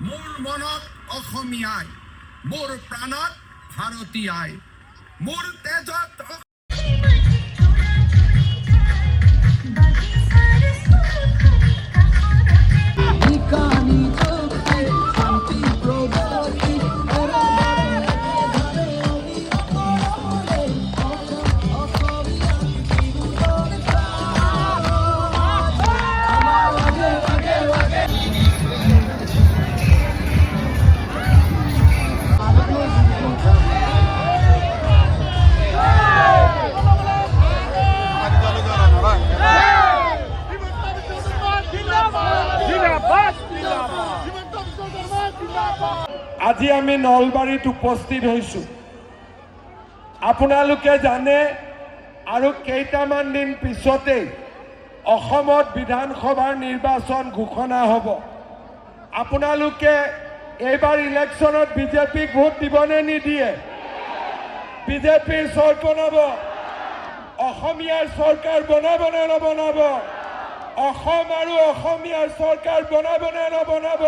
মোৰ মনত অসমীয়াই, মোৰ প্ৰাণত ভাৰতীয়াই, মোৰ তেজত আজি আমি নলবাৰীত উপস্থিত হৈছোঁ। আপোনালোকে জানে আৰু কেইটামান দিন পিছতেই অসমত বিধানসভাৰ নিৰ্বাচন ঘোষণা হ'ব। আপোনালোকে এইবাৰ ইলেকশ্যনত বিজেপিক ভোট দিবনে নিদিয়ে? বিজেপিৰ চৰকাৰ বনাব, অসমীয়াৰ চৰকাৰ বনাবনে নবনাব? অসম আৰু অসমীয়াৰ চৰকাৰ বনাবনে নবনাব?